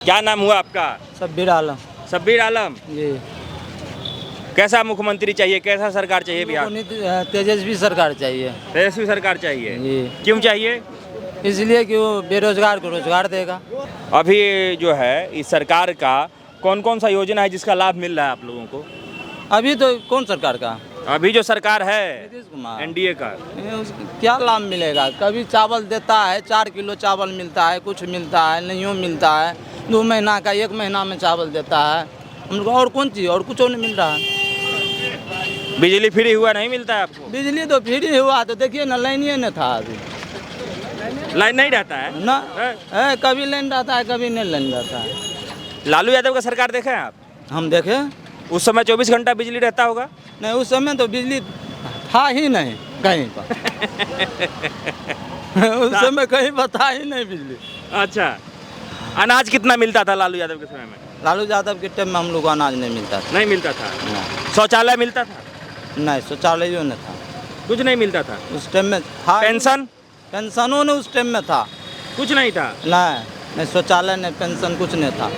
क्या नाम हुआ आपका? शब्बीर आलम। शब्बीर आलम। जी। कैसा मुख्यमंत्री चाहिए, कैसा सरकार चाहिए बिहार? तेजस्वी सरकार चाहिए। तेजस्वी सरकार चाहिए। जी। क्यों चाहिए? इसलिए कि वो बेरोजगार को रोजगार देगा। अभी जो है इस सरकार का कौन कौन सा योजना है जिसका लाभ मिल रहा है आप लोगों को? अभी तो कौन सरकार का? अभी जो सरकार है नीतीश कुमार। एनडीए का। क्या लाभ मिलेगा? कभी चावल देता है, 4 किलो चावल मिलता है, कुछ मिलता है, नहीं मिलता है। 2 महीना का 1 महीना में चावल देता है हम लोग। और कौन चीज़, और कुछ नहीं मिल रहा है। बिजली फ्री हुआ नहीं मिलता है आपको? बिजली तो फ्री हुआ, तो देखिए ना, लाइन ही नहीं था अभी। लाइन नहीं रहता है ना है? कभी लाइन रहता है, कभी नहीं लाइन रहता है। लालू यादव का सरकार देखे हैं आप? हम देखे उस समय 24 घंटा बिजली रहता होगा? नहीं, उस समय तो बिजली था ही नहीं कहीं पर। उस समय कहीं पर था ही नहीं बिजली। अच्छा, अनाज कितना मिलता था लालू यादव के समय में? लालू यादव के टाइम में हम लोग को अनाज नहीं मिलता था। नहीं मिलता था। नहीं, शौचालय मिलता था? नहीं, शौचालय नहीं था कुछ नहीं मिलता था। उस टाइम में। था पेंशन? पेंशनों ने उस टाइम में था। कुछ नहीं था। नहीं शौचालय नहीं, पेंशन कुछ नहीं था।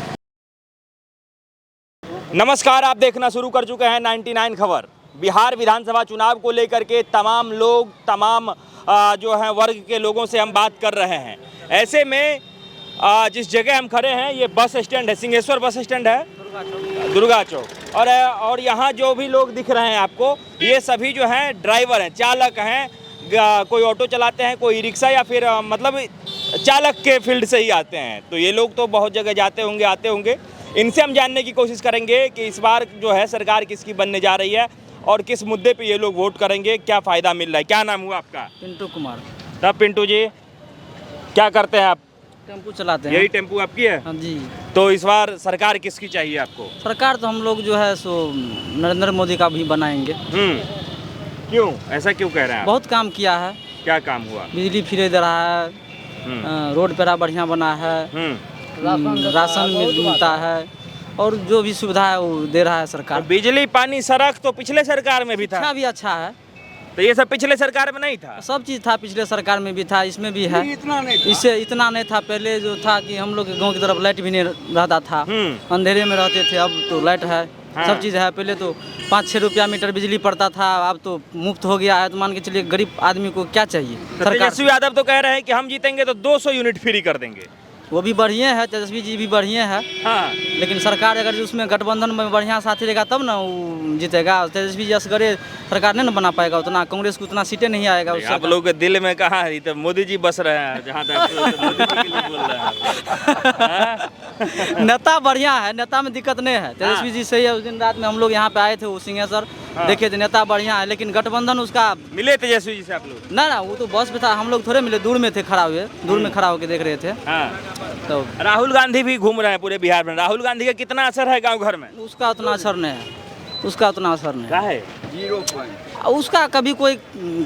नमस्कार, आप देखना शुरू कर चुके हैं 99 खबर। बिहार विधानसभा चुनाव को लेकर के तमाम लोग, तमाम जो हैं वर्ग के लोगों से हम बात कर रहे हैं। ऐसे में जिस जगह हम खड़े हैं ये बस स्टैंड है, सिंहेश्वर बस स्टैंड है, दुर्गा चौक। और यहाँ जो भी लोग दिख रहे हैं आपको, ये सभी जो हैं ड्राइवर हैं, चालक हैं। कोई ऑटो चलाते हैं, कोई रिक्शा, या फिर मतलब चालक के फील्ड से ही आते हैं। तो ये लोग तो बहुत जगह जाते होंगे, आते होंगे। इनसे हम जानने की कोशिश करेंगे कि इस बार जो है सरकार किसकी बनने जा रही है और किस मुद्दे पे ये लोग वोट करेंगे, क्या फ़ायदा मिल रहा है। क्या नाम हुआ आपका? पिंटू कुमार। तब पिंटू जी, क्या करते हैं आप? टेम्पू चलाते हैं। यही टेम्पू आपकी है? हाँ जी। तो इस बार सरकार किसकी चाहिए आपको? सरकार तो हम लोग जो है सो नरेंद्र मोदी का भी बनाएंगे। क्यों, ऐसा क्यों कह रहे हैं आप? बहुत काम किया है। क्या काम हुआ? बिजली फ्री दे रहा है, रोड पेरा बढ़िया बना है, राशन मिलता है, और जो भी सुविधा है वो दे रहा है सरकार। बिजली, पानी, सड़क तो पिछले सरकार में भी था। शिक्षा भी अच्छा है। तो ये सब पिछले सरकार में नहीं था? सब चीज़ था, पिछले सरकार में भी था, इसमें भी है। इससे इतना नहीं था। पहले जो था कि हम लोग के गांव की तरफ लाइट भी नहीं रहता था, अंधेरे में रहते थे। अब तो लाइट है। हाँ। सब चीज़ है। पहले तो 5-6 रुपया मीटर बिजली पड़ता था, अब तो मुफ्त हो गया है। तो मान के चलिए गरीब आदमी को क्या चाहिए? तेजस्वी यादव तो कह रहे हैं कि हम जीतेंगे तो 200 यूनिट फ्री कर देंगे। वो भी बढ़िया है, तेजस्वी जी भी बढ़िया है। हाँ। लेकिन सरकार अगर उसमें गठबंधन में बढ़िया साथी रहेगा तब ना वो जीतेगा। तेजस्वी जी असगरे सरकार नहीं ना बना पाएगा उतना, कांग्रेस को उतना सीटें नहीं आएगा। आप लोग के दिल में कहाँ है? तो मोदी जी बस रहे हैं जहाँ तक मोदी जी के लिए बोल रहे हैं। नेता बढ़िया है, नेता में दिक्कत नहीं है। तेजस्वी जी सही है। उस दिन रात में हम लोग यहाँ पे आए थे, वो सिंहेश्वर देखे थे, नेता बढ़िया है। लेकिन गठबंधन उसका। मिले तेजस्वी जी से आप लोग? ना वो तो बस में था, हम लोग थोड़े मिले, दूर में थे, खड़ा हुए, दूर में खड़ा होकर देख रहे थे। तो राहुल गांधी भी घूम रहे हैं पूरे बिहार में। राहुल गांधी का कितना असर है गांव घर में? उसका उतना असर नहीं है। उसका उतना असर नहीं क्या है? 0 उसका कभी कोई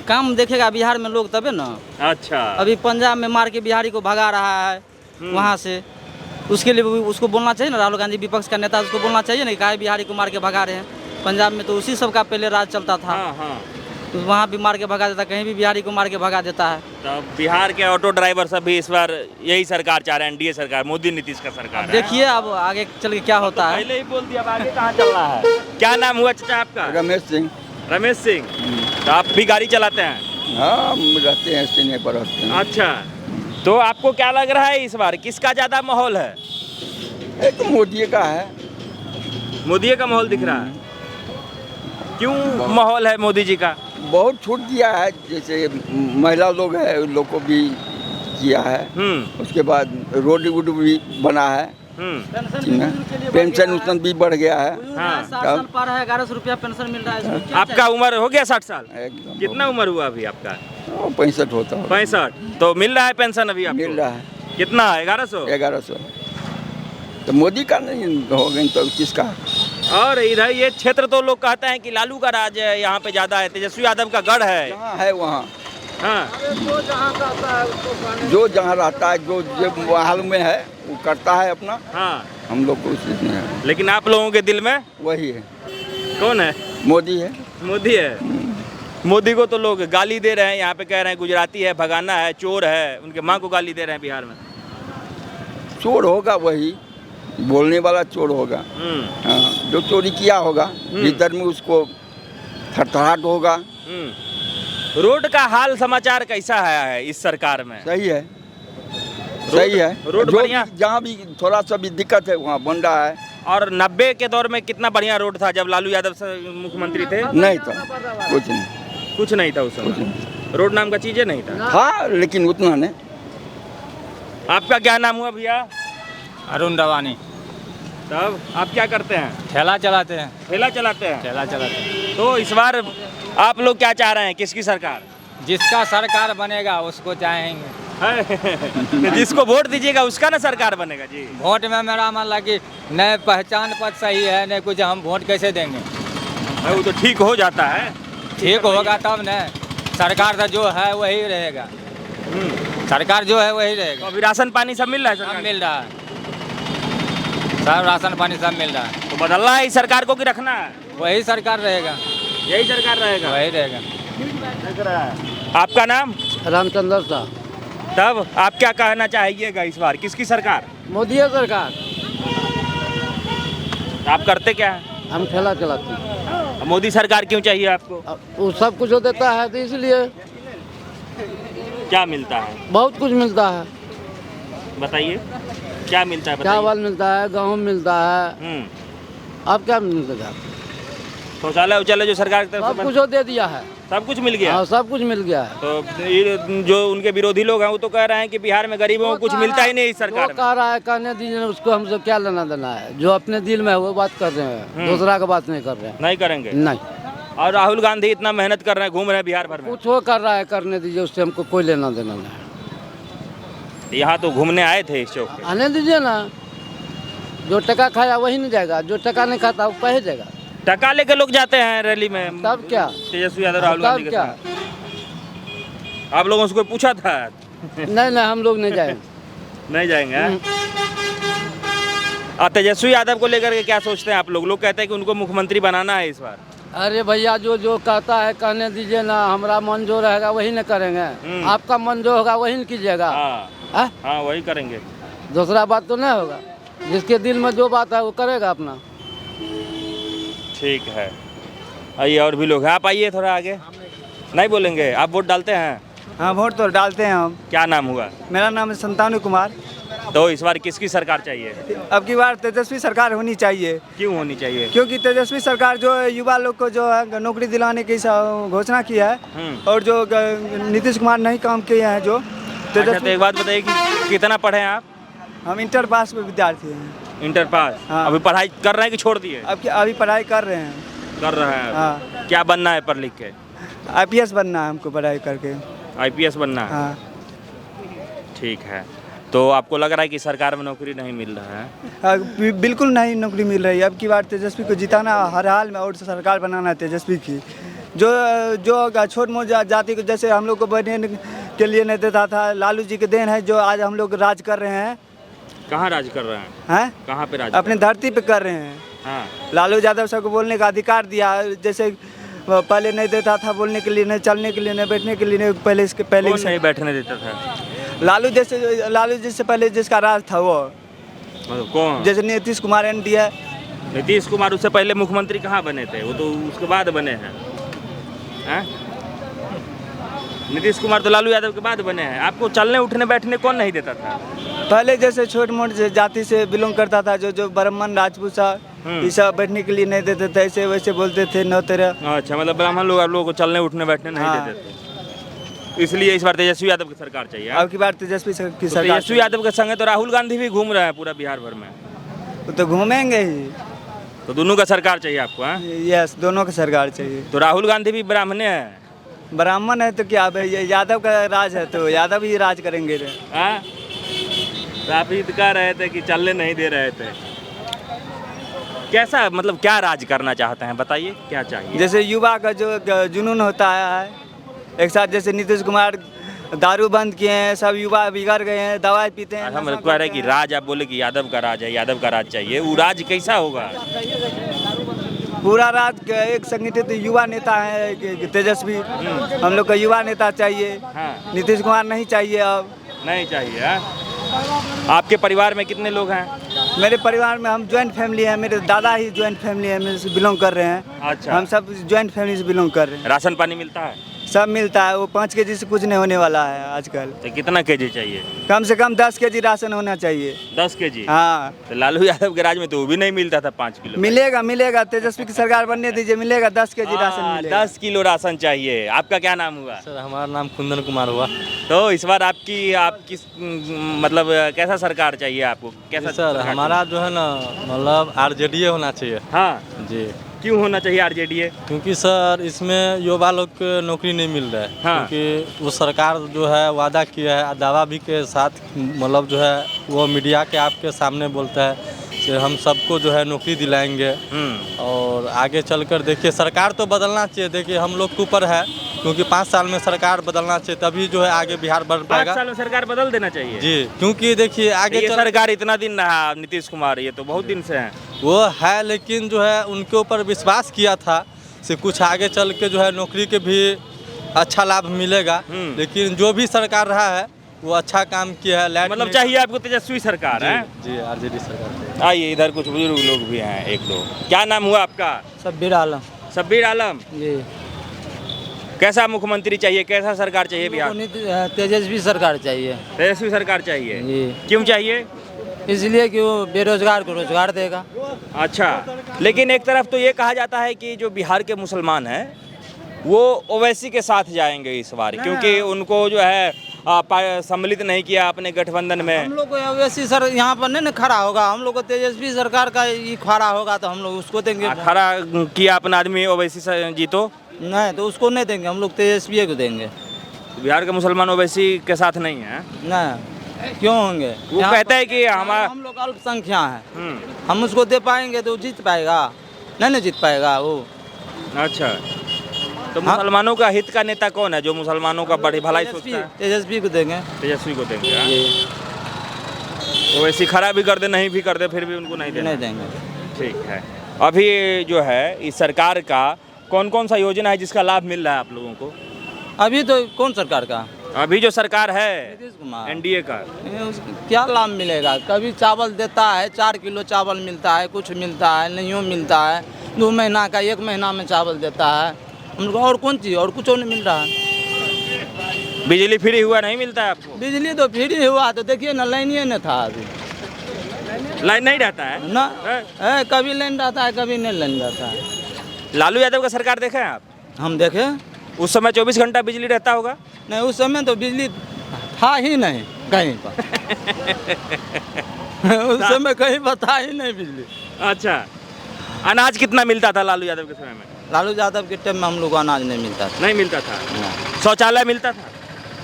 काम देखेगा बिहार में लोग तबे ना। अच्छा। अभी पंजाब में मार के बिहारी को भगा रहा है वहाँ से। उसके लिए उसको बोलना चाहिए ना, राहुल गांधी विपक्ष का नेता, उसको बोलना चाहिए ना कि काहे बिहारी को मार के भगा रहे हैं। पंजाब में तो उसी सबका पहले राज चलता था। हाँ। तो वहाँ भी मार के भगा देता, कहीं भी बिहारी को मार के भगा देता है। तो बिहार के ऑटो ड्राइवर सब भी इस बार यही सरकार चाह रहे हैं, एनडीए सरकार, मोदी नीतीश का सरकार। देखिए अब आगे चल के क्या होता है। पहले ही बोल दिया, अब आगे कहाँ चल रहा है? क्या नाम हुआ चाचा आपका? रमेश सिंह। रमेश सिंह। तो आप भी गाड़ी चलाते हैं? हाँ, हम रहते हैं स्टेशन पर रहते हैं। अच्छा, तो आपको क्या लग रहा है इस बार किसका ज़्यादा माहौल है? एक मोदी का है। मोदी का माहौल दिख रहा है। क्यों माहौल है मोदी जी का? बहुत छूट दिया है, जैसे महिला लोग है उन लोग को भी किया है। उसके बाद रोड वोड भी बना है। पेंशन उसन भी बढ़ गया है। 60 साल पर है, 1100 रुपया पेंशन मिल रहा है। आपका उम्र हो गया 60 साल? एकदम। कितना उम्र हुआ अभी आपका? 65 होता है। 65। तो मिल रहा है पेंशन अभी आपको? मिल रहा है। कितना? 1100। 1100। तो मोदी का नहीं हो गई तो किसका? और इधर ये क्षेत्र तो लोग कहते हैं कि लालू का राज है, यहाँ पे ज्यादा है, तेजस्वी यादव का गढ़ है। जहाँ है वहाँ। हाँ। जो जहाँ रहता है, जो हाल में है वो करता है अपना। हाँ। हम लोग को उचित नहीं है। लेकिन आप लोगों के दिल में वही है। कौन है? मोदी है। मोदी है। मोदी को तो लोग गाली दे रहे हैं, यहाँ पे कह रहे हैं गुजराती है, भगाना है, चोर है। उनके माँ को गाली दे रहे हैं बिहार में। चोर होगा वही, बोलने वाला चोर होगा। हाँ, जो चोरी किया होगा भीतर में उसको थरथराहट होगा। रोड का हाल समाचार कैसा है इस सरकार में? सही है, सही है। रोड जो बढ़िया? भी जहाँ भी थोड़ा सा भी दिक्कत है वहाँ बन रहा है। और 90 के दौर में कितना बढ़िया रोड था जब लालू यादव मुख्यमंत्री थे? नहीं था, कुछ नहीं, कुछ नहीं था उस समय, रोड नाम का चीजें नहीं था। हाँ लेकिन उतना नहीं। आपका क्या नाम हुआ भैया? अरुण रवानी। तब आप क्या करते हैं? ठेला चलाते हैं। ठेला चलाते हैं। ठेला चलाते हैं। तो इस बार आप लोग क्या चाह रहे हैं, किसकी सरकार? जिसका सरकार बनेगा उसको चाहेंगे। जिसको वोट दीजिएगा उसका ना सरकार बनेगा जी। वोट में मेरा मन लगी न पहचान पत्र सही है न कुछ, हम वोट कैसे देंगे? वो तो ठीक हो जाता है। ठीक होगा तब न, सरकार तो जो है वही रहेगा। सरकार जो है वही तो रहेगा। अभी राशन पानी सब मिल रहा है? सब सरकार मिल रहा है, सब राशन पानी सब मिल रहा है। तो बदलना है इस सरकार को कि रखना है? वही सरकार रहेगा, यही सरकार रहेगा। वही रहेगा। लग रहा है। आपका नाम? रामचंद्र शाह। तब आप क्या कहना चाहिएगा इस बार किसकी सरकार? मोदी सरकार। आप करते क्या है? हम ठेला चलाते हैं। मोदी सरकार क्यों चाहिए आपको? वो सब कुछ देता है तो इसलिए। क्या मिलता है? बहुत कुछ मिलता है। बताइए क्या मिलता है, बताइए। चावल मिलता है, गेहूँ मिलता है। अब क्या मिलता है? शौचालय उचालय जो सरकार की तरफ सब से कुछ वो दे दिया है। सब कुछ मिल गया। हाँ, सब कुछ मिल गया है। तो ये जो उनके विरोधी लोग हैं वो तो कह रहे हैं कि बिहार में गरीबों को कुछ मिलता ही नहीं इस सरकार जो कह रहा है कहने दीजिए, उसको हमसे क्या लेना देना है? जो अपने दिल में है वो बात कर रहे हैं, दूसरा का बात नहीं कर रहे हैं। नहीं करेंगे। नहीं। और राहुल गांधी इतना मेहनत कर रहे हैं, घूम रहे हैं बिहार भर में। कुछ वो कर रहा है, करने दीजिए, उससे हमको कोई लेना देना नहीं। यहाँ तो घूमने आए थे इस चौक पे। आने दीजिए ना, जो टका खाया वही नहीं जाएगा, जो टका नहीं खाता वो कहे जाएगा। टका लेके लोग जाते हैं रैली में। तब क्या? तेजस्वी यादव राहुल गांधी के क्या? साथ। आप लोगों से कोई पूछा था? नहीं, हम लोग नहीं जाएंगे। नहीं जाएंगे। और तेजस्वी यादव को लेकर के क्या सोचते हैं आप लोग? लोग कहते हैं कि उनको मुख्यमंत्री बनाना है इस बार। अरे भैया, जो जो कहता है कहने दीजिए ना, हमारा मन जो रहेगा वही न करेंगे। आपका मन जो होगा वही न कीजिएगा। हाँ वही करेंगे, दूसरा बात तो नहीं होगा। जिसके दिल में जो बात है वो करेगा अपना। ठीक है। आइए और भी लोग हैं, आप आइए थोड़ा आगे। नहीं बोलेंगे? आप वोट डालते हैं? हाँ, वोट तो डालते हैं हम। क्या नाम हुआ? मेरा नाम है संतानु कुमार। तो इस बार किसकी सरकार चाहिए? अब की बार तेजस्वी सरकार होनी चाहिए। क्यों होनी चाहिए? क्योंकि तेजस्वी सरकार जो है युवा लोग को जो है नौकरी दिलाने की घोषणा की है, और जो नीतीश कुमार नहीं काम किए हैं जो अच्छा, तो एक बात बताइए कि कितना पढ़े हैं आप? हम इंटर पास में विद्यार्थी हैं। Inter pass. हाँ। अभी पढ़ाई कर रहे हैं कि छोड़ दिए? अभी पढ़ाई कर रहे हैं। कर रहे हैं। हाँ। क्या बनना है पढ़ लिख के? IPS बनना है हमको पढ़ाई करके। IPS बनना है। हाँ। ठीक है। तो आपको लग रहा है कि सरकार में नौकरी नहीं मिल रहा है? बिल्कुल नहीं नौकरी मिल रही है। अब की बार तेजस्वी को जिताना हर हाल में, और सरकार बनाना है तेजस्वी की। जो छोट मोट जाति को, जैसे हम लोग को बनने के लिए नहीं देता था, लालू जी के देन है जो आज हम लोग राज कर रहे हैं। कहाँ राज कर रहे हैं? हैं? कहाँ पे राज? अपने धरती पे कर रहे हैं। हाँ। लालू यादव सबको बोलने का अधिकार दिया, जैसे पहले नहीं देता था बोलने के लिए, नहीं चलने के लिए, नहीं बैठने के लिए, नहीं पहले इसके पहले कौन नहीं बैठने देता था? लालू जैसे पहले जिसका राज था वो। मतलब कौन? जैसे नीतीश कुमार ND है। नीतीश कुमार उससे पहले मुख्यमंत्री कहाँ बने थे? वो तो उसके बाद बने हैं। नीतीश कुमार तो लालू यादव के बाद बने हैं। आपको चलने उठने बैठने कौन नहीं देता था? पहले जैसे छोट मोट जाति से बिलोंग करता था, जो ब्राह्मण राजपूत सा, ये सब बैठने के लिए नहीं देते थे, ऐसे वैसे बोलते थे नौ तेरह। अच्छा, मतलब ब्राह्मण लोग आप लोगों को चलने उठने बैठने नहीं हाँ। देते थे, इसलिए इस बार तेजस्वी यादव की सरकार चाहिए। अब की बार तेजस्वी की सरकार। तेजस्वी यादव के संगे तो राहुल गांधी भी घूम रहे हैं पूरा बिहार भर में। वो तो घूमेंगे ही। तो दोनों का सरकार चाहिए आपको? यस, दोनों की सरकार चाहिए। तो राहुल गांधी भी ब्राह्मण है। ब्राह्मण है तो क्या भाई, यादव का राज है तो यादव ही राज करेंगे। आप ही कह रहे थे कि चलने नहीं दे रहे थे। कैसा, मतलब क्या राज करना चाहते हैं, बताइए क्या चाहिए? जैसे युवा का जो जुनून होता है एक साथ, जैसे नीतीश कुमार दारू बंद किए हैं, सब युवा बिगड़ गए हैं, दवाई पीते हैं। हम कह रहे हैं कि राज, आप बोले कि यादव का राज है, यादव का राज चाहिए, वो राज कैसा होगा? पूरा राज एक संगठित युवा नेता है तेजस्वी। हम लोग का युवा नेता चाहिए। हाँ। नीतीश कुमार नहीं चाहिए। अब नहीं चाहिए। आपके परिवार में कितने लोग हैं? मेरे परिवार में हम ज्वाइंट फैमिली है, मेरे दादा ही ज्वाइंट फैमिली है, मेरे से बिलोंग कर रहे हैं। अच्छा। हम सब ज्वाइंट फैमिली से बिलोंग कर रहे हैं। राशन पानी मिलता है? सब मिलता है, वो 5 केजी से कुछ नहीं होने वाला है आजकल। तो कितना केजी चाहिए? कम से कम 10 केजी राशन होना चाहिए। 10 केजी? हाँ, तो लालू यादव के राज में तो वो भी नहीं मिलता था 5 किलो। मिलेगा मिलेगा, तेजस्वी की सरकार बनने दीजिए, मिलेगा 10 केजी राशन मिलेगा। 10 किलो राशन चाहिए। आपका क्या नाम हुआ? सर हमारा नाम कुंदन कुमार हुआ। तो इस बार आपकी मतलब कैसा सरकार चाहिए आपको? कैसा सर सरकार हमारा जो है ना मतलब आरजेडी होना चाहिए। हाँ जी, क्यों होना चाहिए आरजेडी? क्योंकि सर इसमें युवा लोग को नौकरी नहीं मिल रहा है। हाँ। क्योंकि वो सरकार जो है वादा किया है, दावा भी के साथ मतलब जो है वो मीडिया के आपके सामने बोलता है कि हम सबको जो है नौकरी दिलाएंगे। और आगे चलकर देखिए सरकार तो बदलना चाहिए। देखिए हम लोग के ऊपर है, क्योंकि 5 साल में सरकार बदलना चाहिए, तभी जो है आगे बिहार बढ़ 5 पाएगा। साल में सरकार बदल देना चाहिए जी, क्योंकि देखिए आगे ये सरकार इतना दिन रहा, नीतीश कुमार ये तो बहुत दिन से है। वो है, लेकिन जो है उनके ऊपर विश्वास किया था से कुछ आगे चल के जो है नौकरी के भी अच्छा लाभ मिलेगा। लेकिन जो भी सरकार रहा है वो अच्छा काम किया है। लाइट मतलब चाहिए आपको तेजस्वी सरकार है? जी, आरजेडी सरकार। आइए इधर कुछ बुजुर्ग लोग भी हैं, एक दो। क्या नाम हुआ आपका? शब्बीर आलम। शब्बीर आलम। जी, कैसा मुख्यमंत्री चाहिए, कैसा सरकार चाहिए बिहार? तेजस्वी सरकार चाहिए। तेजस्वी सरकार चाहिए। जी, क्यों चाहिए? इसलिए कि वो बेरोजगार को रोजगार देगा। अच्छा, लेकिन एक तरफ तो ये कहा जाता है कि जो बिहार के मुसलमान हैं वो ओवैसी के साथ जाएंगे इस बार, क्योंकि उनको जो है सम्मिलित नहीं किया अपने गठबंधन में। हम लोग को ओवैसी सर यहाँ पर नहीं ना खड़ा होगा, हम लोग को तेजस्वी सरकार का ही खड़ा होगा तो हम लोग उसको देंगे। खड़ा किया अपना आदमी ओवैसी से जीतो? नहीं तो उसको नहीं देंगे, हम लोग तेजस्वी को देंगे। बिहार के मुसलमान ओवैसी के साथ नहीं है? नहीं, क्यों होंगे? वो कहता है कि हमारा हम लोग अल्पसंख्या हैं, हम उसको दे पाएंगे तो जीत पाएगा? नहीं जीत पाएगा वो। अच्छा, तो मुसलमानों का हित का नेता कौन है जो मुसलमानों का बड़ी भलाई सोचता है? तेजस्वी को देंगे। तेजस्वी को देंगे। तो वैसे खड़ा भी कर दे नहीं भी कर दे फिर भी उनको नहीं देंगे। ठीक है। अभी जो है इस सरकार का कौन कौन सा योजना है जिसका लाभ मिल रहा है आप लोगों को? अभी तो कौन सरकार का? अभी जो सरकार है नीतीश कुमार, एनडीए का। क्या लाभ मिलेगा? कभी चावल देता है, 4 किलो चावल मिलता है, कुछ मिलता है, नहीं मिलता है। 2 महीना का 1 महीना में चावल देता है उनको। और कौन चीज़ और कुछ नहीं मिल रहा है। बिजली फ्री हुआ नहीं मिलता है आपको? बिजली तो फ्री हुआ तो देखिए ना, लाइन ही नहीं था अभी। लाइन नहीं रहता है ना कभी लाइन रहता है, कभी नहीं लाइन रहता है। लालू यादव का सरकार देखे हैं आप? हम देखे उस समय 24 घंटा बिजली रहता होगा? नहीं, उस समय तो बिजली था ही नहीं कहीं पर। उस समय कहीं पर था ही नहीं बिजली। अच्छा, अनाज कितना मिलता था लालू यादव के समय में? लालू यादव के टाइम में हम लोग को अनाज नहीं मिलता था। नहीं मिलता था? नहीं, शौचालय मिलता था?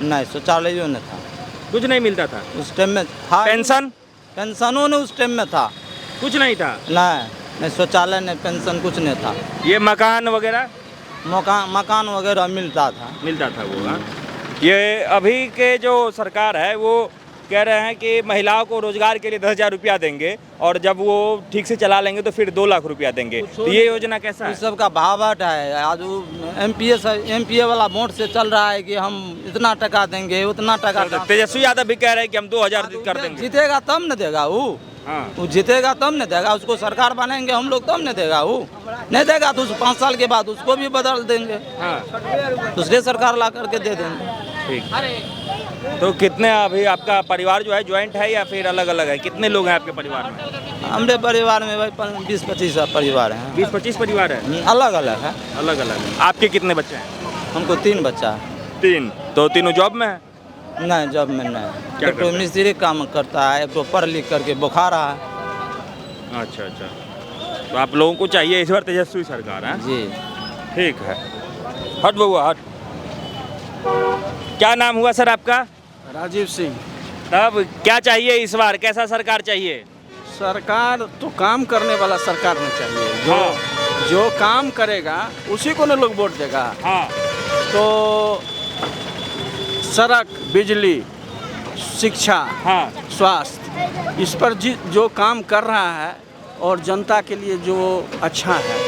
नहीं शौचालय नहीं था, कुछ नहीं मिलता था उस टाइम में था। पेंशन? पेंशनों ने उस टाइम में था, कुछ नहीं था। नहीं शौचालय नहीं, पेंशन कुछ नहीं था। ये मकान वगैरह? मकान वगैरह मिलता था वो। हाँ, ये अभी के जो सरकार है वो कह रहे हैं कि महिलाओं को रोजगार के लिए 10,000 रुपया देंगे और जब वो ठीक से चला लेंगे तो फिर 2 लाख रुपया देंगे। तो ये योजना कैसा है? इस सब का भावाट है। आज एमपीए वाला वोट से चल रहा है कि हम इतना टका देंगे, उतना टका। तेजस्वी यादव भी कह रहे हैं कि हम 2,000 कर देंगे। जीतेगा तब न देगा वो। हाँ, वो जीतेगा तब न देगा, उसको सरकार बनाएंगे हम लोग तब न देगा वो। नहीं देगा तो 5 साल के बाद उसको भी बदल देंगे। हाँ, दूसरे सरकार ला करके दे देंगे। ठीक। तो कितने अभी आपका परिवार जो है ज्वाइंट है या फिर अलग अलग है? कितने लोग हैं आपके परिवार में? हमारे परिवार में भाई 20-25 परिवार हैं। 20-25 परिवार है? अलग अलग है। अलग अलग। आपके कितने बच्चे हैं? हमको 3 बच्चा है। 3? तो तीनों जॉब में है? नहीं जॉब में नहीं। क्या एक तो मिस्त्री काम करता है, एक तो पढ़ लिख करके बुखार है। अच्छा, तो आप लोगों को चाहिए इस बार तेजस्वी सरकार है? जी, ठीक है। हट बउआ हट। क्या नाम हुआ सर आपका? राजीव सिंह। तब क्या चाहिए इस बार, कैसा सरकार चाहिए? सरकार तो काम करने वाला सरकार नहीं चाहिए। हाँ। जो काम करेगा उसी को न लोग वोट देगा। हाँ, तो सड़क, बिजली, शिक्षा, हाँ, स्वास्थ्य, इस पर जो काम कर रहा है और जनता के लिए जो अच्छा है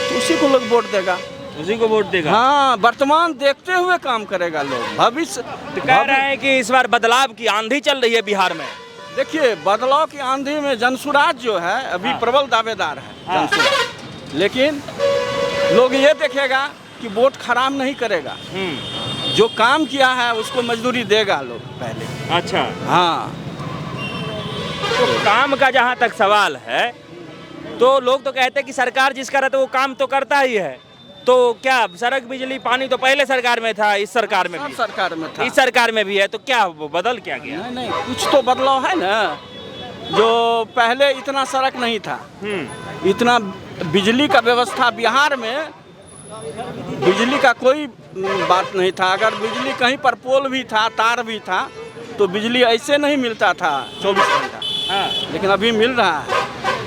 तो उसी को लोग वोट देगा। उसी को वोट देगा? हाँ, वर्तमान देखते हुए काम करेगा लोग। भविष्य तो कह रहे हैं कि इस बार बदलाव की आंधी चल रही है बिहार में। देखिए बदलाव की आंधी में जनसुराज जो है अभी प्रबल दावेदार है जनसुराज, लेकिन लोग ये देखेगा कि वोट खराब नहीं करेगा, जो काम किया है उसको मजदूरी देगा लोग पहले। अच्छा, हाँ, तो काम का जहाँ तक सवाल है तो लोग तो कहते हैं कि सरकार जिसका रहता है वो काम तो करता ही है, तो क्या सड़क बिजली पानी तो पहले सरकार में था, इस सरकार में सब भी, सरकार में था। इस सरकार में भी है, तो क्या बदल क्या गया? नहीं नहीं, कुछ तो बदलाव है ना, जो पहले इतना सड़क नहीं था, इतना बिजली का व्यवस्था बिहार में, बिजली का कोई बात नहीं था। अगर बिजली कहीं पर पोल भी था, तार भी था, तो बिजली ऐसे नहीं मिलता था 24 घंटा। हाँ, लेकिन अभी मिल रहा है,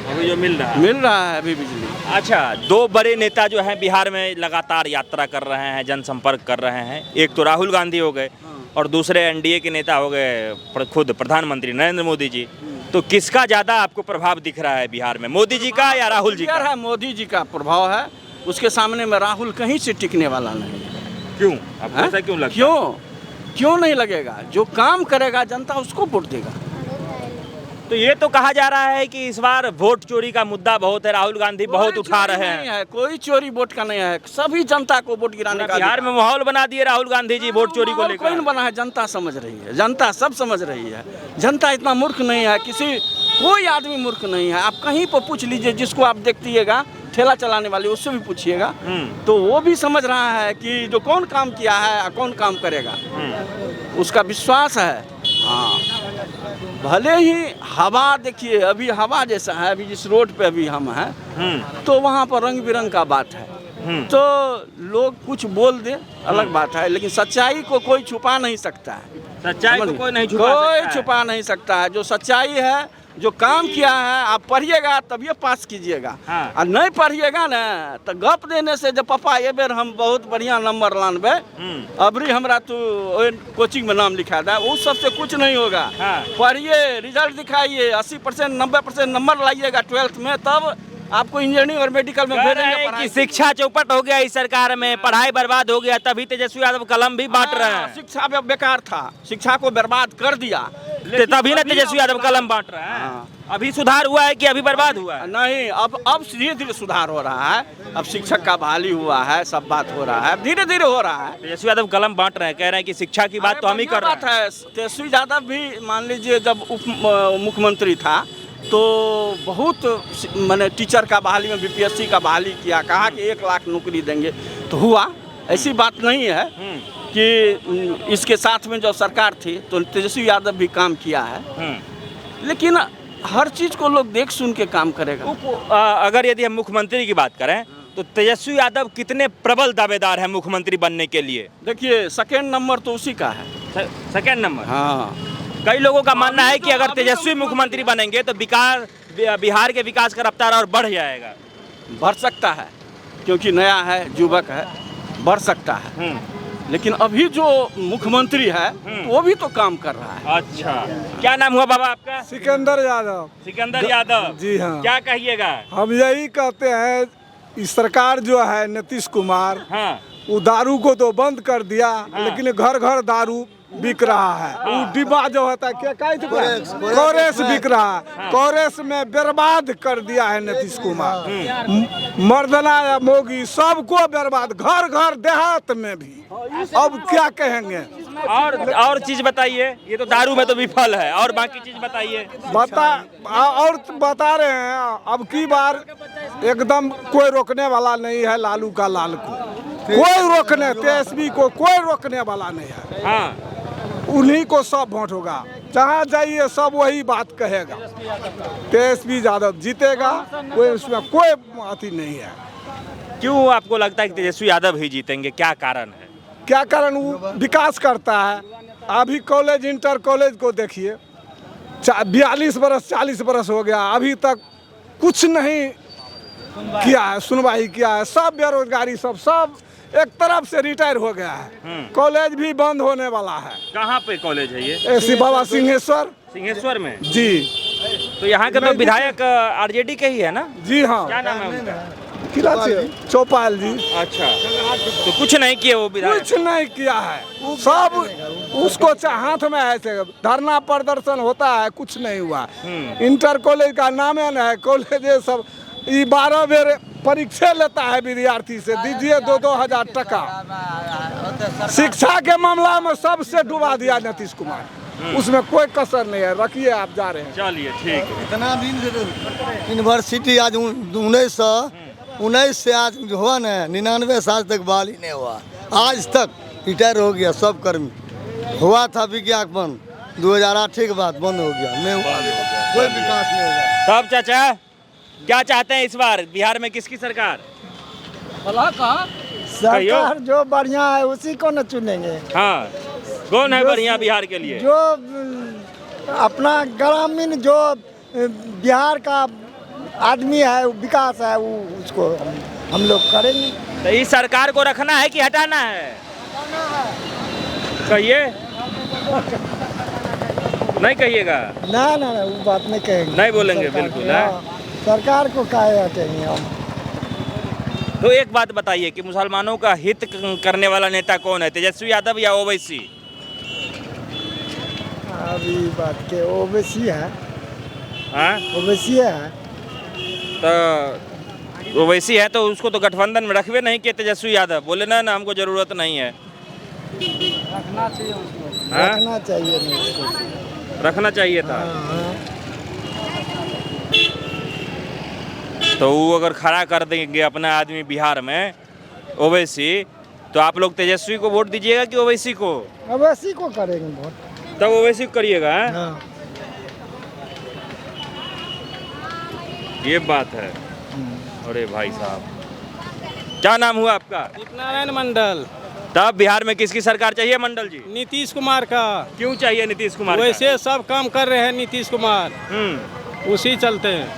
अभी जो मिल रहा है अभी बिजली। अच्छा, दो बड़े नेता जो हैं बिहार में लगातार यात्रा कर रहे हैं, जनसंपर्क कर रहे हैं, एक तो राहुल गांधी हो गए और दूसरे एनडीए के नेता हो गए खुद प्रधानमंत्री नरेंद्र मोदी जी। तो किसका ज़्यादा आपको प्रभाव दिख रहा है बिहार में, मोदी जी का या राहुल जी का? है मोदी जी का प्रभाव है, उसके सामने में राहुल कहीं से टिकने वाला नहीं है। क्यों, आपको ऐसा क्यों लगता है? क्यों नहीं लगेगा? जो काम करेगा जनता उसको वोट देगा। तो ये तो कहा जा रहा है कि इस बार वोट चोरी का मुद्दा बहुत है, राहुल गांधी बहुत उठा रहे हैं। कोई चोरी वोट का नहीं है, सभी जनता को वोट गिराने का बिहार में माहौल बना दिए राहुल गांधी जी वोट चोरी को लेकर। कौन बना है? जनता समझ रही है, जनता सब समझ रही है। जनता इतना मूर्ख नहीं है, कोई आदमी मूर्ख नहीं है। आप कहीं पर पूछ लीजिए, जिसको आप देखिएगा ठेला चलाने वाले, उससे भी पूछिएगा, तो वो भी समझ रहा है कि जो कौन काम किया है, कौन काम करेगा, उसका विश्वास है। हाँ, भले ही हवा देखिए, अभी हवा जैसा है, अभी जिस रोड पे अभी हम हैं, तो वहाँ पर रंग बिरंग का बात है, तो लोग कुछ बोल दे अलग बात है, लेकिन सच्चाई को कोई छुपा नहीं सकता है। सच्चाई को कोई नहीं छुपा नहीं सकता है। जो सच्चाई है, जो काम किया है, आप पढ़िएगा तभी पास कीजिएगा। हाँ। और नहीं पढ़िएगा ना तो गप देने से, जब पापा ये बेर हम बहुत बढ़िया नंबर लानबे, अबरी हमरा तो कोचिंग में नाम लिखा था, उस सबसे कुछ नहीं होगा। हाँ। पढ़िए, रिजल्ट दिखाइए, 80% 90% नंबर लाइएगा 12th में, तब आपको इंजीनियरिंग और मेडिकल में भेजेंगे। कि शिक्षा चौपट हो गया इस सरकार में, पढ़ाई बर्बाद हो गया, तभी तेजस्वी यादव कलम भी बांट रहे हैं। शिक्षा बेकार था, शिक्षा को बर्बाद कर दिया, तभी ना तेजस्वी यादव कलम बांट रहे हैं। अभी सुधार हुआ है कि अभी बर्बाद हुआ है? नहीं, अब धीरे धीरे सुधार हो रहा है। अब शिक्षक का बहाली हुआ है, सब बात हो रहा है, धीरे धीरे हो रहा है। तेजस्वी यादव कलम बांट रहे हैं, कह रहे हैं कि शिक्षा की बात तो हम ही कर रहे हैं। तेजस्वी यादव भी मान लीजिए जब उप मुख्यमंत्री था तो बहुत मैंने टीचर का बहाली में बीपीएससी का बहाली किया, कहा कि 1 लाख नौकरी देंगे, तो हुआ। ऐसी बात नहीं है कि इसके साथ में जो सरकार थी तो तेजस्वी यादव भी काम किया है, लेकिन हर चीज़ को लोग देख सुन के काम करेगा। अगर यदि हम मुख्यमंत्री की बात करें तो तेजस्वी यादव कितने प्रबल दावेदार हैं मुख्यमंत्री बनने के लिए? देखिए, सेकेंड नंबर तो उसी का है। Second number? हाँ। कई लोगों का मानना है कि अगर तेजस्वी मुख्यमंत्री बनेंगे तो बिहार के विकास का रफ्तार और बढ़ जाएगा। बढ़ सकता है, क्योंकि नया है, युवक है, बढ़ सकता है। लेकिन अभी जो मुख्यमंत्री है वो भी तो काम कर रहा है। अच्छा, क्या नाम हुआ बाबा आपका? सिकंदर यादव। सिकंदर यादव जी हाँ। क्या कहिएगा? हम यही कहते हैं, इस सरकार जो है नीतीश कुमार, हाँ, वो दारू को तो बंद कर दिया, लेकिन घर घर दारू बिक रहा है। वो डिब्बा जो होता है क्या कोरेस बिक रहा है। कोरेस में बर्बाद कर दिया है नीतीश कुमार। मर्दना या मोगी सबको बर्बाद, घर घर देहात में भी। अब क्या कहेंगे? और चीज बताइए, ये तो दारू में तो विफल है, और बाकी चीज बताइए। और बता रहे हैं, अब की बार एकदम कोई रोकने वाला नहीं है लालू का लाल को, कोई रोकने, तेजस्वी को कोई रोकने वाला नहीं है। हाँ, उन्हीं को सब वोट होगा, जहाँ जाइए सब वही बात कहेगा, तेजस्वी यादव जीतेगा, कोई उसमें कोई अति नहीं है। क्यों आपको लगता है कि तेजस्वी यादव ही जीतेंगे, क्या कारण है? क्या कारण? वो विकास करता है। अभी कॉलेज, इंटर कॉलेज को देखिए, 42 बरस 40 बरस हो गया, अभी तक कुछ नहीं किया है, सुनवाई किया है। सब बेरोजगारी सब एक तरफ से रिटायर हो गया है। कॉलेज भी बंद होने वाला है। कहाँ पे कॉलेज है ये? ऐसी बाबा सिंहेश्वर में जी। तो यहाँ के तो विधायक आरजेडी के ही है ना? जी हाँ। क्या नाम है उनका? चौपाल जी। अच्छा, तो कुछ नहीं किए वो विधायक? कुछ नहीं किया है, सब उसको हाथ में है से धरना प्रदर्शन होता है, कुछ नहीं हुआ। इंटर कॉलेज का नाम है ना, कॉलेज ये सब 12 बेर परीक्षा लेता है विद्यार्थी से, दीजिए 2-2 हजार टका। शिक्षा के मामला में सबसे डुबा दिया नीतीश कुमार, उसमें कोई कसर नहीं है। रखिए, आप जा रहे हैं। चलिए ठीक है। इतना दिन से यूनिवर्सिटी आज 1919 से आज हुआ ना, 99 साल तक बहाली नहीं हुआ, आज तक रिटायर हो गया सब कर्मी। हुआ था विज्ञापन 2008 के बाद बंद हो गया, नहीं हुआ, कोई विकास नहीं होगा। तब चाचा क्या चाहते हैं इस बार बिहार में किसकी सरकार? सरकार जो बढ़िया है उसी को न चुनेंगे। हाँ, कौन है बढ़िया बिहार के लिए? जो अपना ग्रामीण जो बिहार का आदमी है, विकास है, वो उसको हम लोग करेंगे। तो इस सरकार को रखना है कि हटाना है? कहिए। नहीं कहिएगा? ना ना ना, वो बात नहीं कहेंगे। नहीं बोलेंगे बिल्कुल। सरकार को काहे हटेंगे हम। तो एक बात बताइए कि मुसलमानों का हित करने वाला नेता कौन है, तेजस्वी यादव या ओवैसी? अभी बात के ओवैसी है। हाँ, ओवैसी है। तो ओवैसी है तो उसको तो गठबंधन में रखवे नहीं कि तेजस्वी यादव बोले ना हमको जरूरत नहीं है। रखना चाहिए उसको। हाँ? रखना चाहिए नहीं, रखना चाहिए था। हाँ। तो वो अगर खड़ा कर देंगे अपना आदमी बिहार में ओवैसी, तो आप लोग तेजस्वी को वोट दीजिएगा कि ओवैसी को? ओवैसी को करेंगे वोट। तब ओवैसी को करिएगा? हाँ। ये बात है। अरे भाई साहब, क्या नाम हुआ आपका? नारायण मंडल। तब बिहार में किसकी सरकार चाहिए मंडल जी? नीतीश कुमार का। क्यों चाहिए नीतीश कुमार? वैसे सब काम कर रहे हैं नीतीश कुमार, उसी चलते हैं।